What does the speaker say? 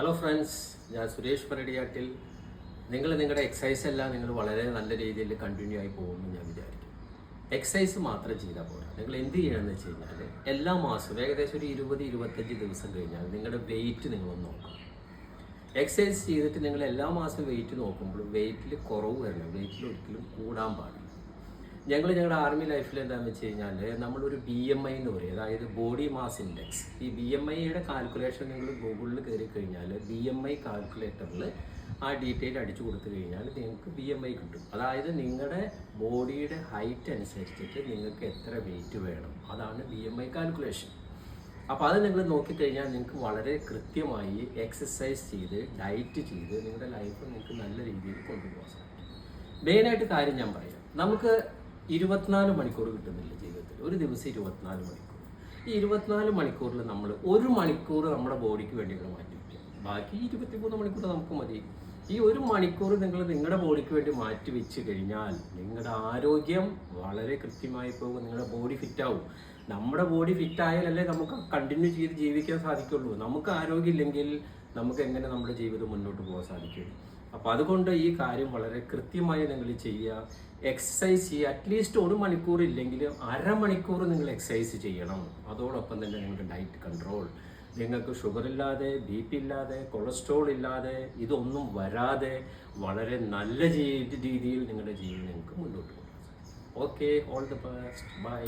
Hello friends, ഞാൻ സുരേഷ് പരടിയാട്ടിൽ. നിങ്ങളുടെ exercise എല്ലാം നിങ്ങൾ വളരെ നല്ല രീതിയിൽ കണ്ടിന്യൂ ആയി പോകുമെന്ന് ഞാൻ വിചാരിക്കും. എക്സസൈസ് മാത്രം ചെയ്താൽ പോരാ. നിങ്ങൾ എന്ത് ചെയ്യണമെന്ന് വെച്ച് കഴിഞ്ഞാൽ എല്ലാ മാസവും ഏകദേശം ഒരു 20-25 ദിവസം കഴിഞ്ഞാൽ നിങ്ങളുടെ വെയിറ്റ് നിങ്ങളൊന്ന് നോക്കണം. എക്സസൈസ് ചെയ്തിട്ട് നിങ്ങൾ എല്ലാ മാസവും വെയിറ്റ് നോക്കുമ്പോഴും വെയിറ്റിൽ കുറവ് വരണം, വെയിറ്റിൽ ഒരിക്കലും കൂടാൻ പാടില്ല. ഞങ്ങളുടെ ആർമി ലൈഫിൽ എന്താണെന്ന് വെച്ച് കഴിഞ്ഞാൽ നമ്മളൊരു BMI എന്ന് പറയും, അതായത് ബോഡി മാസ് ഇൻഡെക്സ്. ഈ BMIയുടെ കാൽക്കുലേഷൻ നിങ്ങൾ ഗൂഗിളിൽ കയറി കഴിഞ്ഞാൽ BMI കാൽക്കുലേറ്ററിൽ ആ ഡീറ്റെയിൽ അടിച്ചു കൊടുത്തു കഴിഞ്ഞാൽ നിങ്ങൾക്ക് BMI കിട്ടും. അതായത് നിങ്ങളുടെ ബോഡിയുടെ ഹൈറ്റ് അനുസരിച്ചിട്ട് നിങ്ങൾക്ക് എത്ര വെയിറ്റ് വേണം, അതാണ് BMI കാൽക്കുലേഷൻ. അപ്പോൾ അത് നിങ്ങൾ നോക്കിക്കഴിഞ്ഞാൽ നിങ്ങൾക്ക് വളരെ കൃത്യമായി എക്സസൈസ് ചെയ്ത് ഡയറ്റ് ചെയ്ത് നിങ്ങളുടെ ലൈഫ് നിങ്ങൾക്ക് നല്ല രീതിയിൽ കൊണ്ടുപോകാൻ സാധിക്കും. മെയിനായിട്ട് കാര്യം ഞാൻ പറയാം, നമുക്ക് 24 മണിക്കൂർ കിട്ടുന്നില്ല ജീവിതത്തിൽ. ഒരു ദിവസം 24 മണിക്കൂർ. ഈ 24 മണിക്കൂറിൽ നമ്മൾ 1 മണിക്കൂർ നമ്മുടെ ബോഡിക്ക് വേണ്ടി മാറ്റി വയ്ക്കുക. ബാക്കി 23 മണിക്കൂർ നമുക്ക് മതി. ഈ 1 മണിക്കൂർ നിങ്ങൾ നിങ്ങളുടെ ബോഡിക്ക് വേണ്ടി മാറ്റി വെച്ച് കഴിഞ്ഞാൽ നിങ്ങളുടെ ആരോഗ്യം വളരെ കൃത്യമായി പോകും, നിങ്ങളുടെ ബോഡി ഫിറ്റാവും. നമ്മുടെ ബോഡി ഫിറ്റായാലല്ലേ നമുക്ക് കണ്ടിന്യൂ ചെയ്ത് ജീവിക്കാൻ സാധിക്കുള്ളൂ. നമുക്ക് ആരോഗ്യമില്ലെങ്കിൽ നമുക്ക് എങ്ങനെ നമ്മുടെ ജീവിതം മുന്നോട്ട് പോകാൻ സാധിക്കും? അപ്പോൾ അതുകൊണ്ട് ഈ കാര്യം വളരെ കൃത്യമായി നിങ്ങൾ ചെയ്യുക. എക്സസൈസ് ചെയ്യുക. അറ്റ്ലീസ്റ്റ് 1 മണിക്കൂർ ഇല്ലെങ്കിൽ അരമണിക്കൂർ നിങ്ങൾ എക്സസൈസ് ചെയ്യണം. അതോടൊപ്പം തന്നെ നിങ്ങളുടെ ഡയറ്റ് കൺട്രോൾ, നിങ്ങൾക്ക് ഷുഗർ ഇല്ലാതെ, BP ഇല്ലാതെ, കൊളസ്ട്രോൾ ഇല്ലാതെ, ഇതൊന്നും വരാതെ വളരെ നല്ല രീതിയിൽ നിങ്ങളുടെ ജീവിതം നിങ്ങൾക്ക് മുന്നോട്ട് പോകാം. Okay, all the best, by.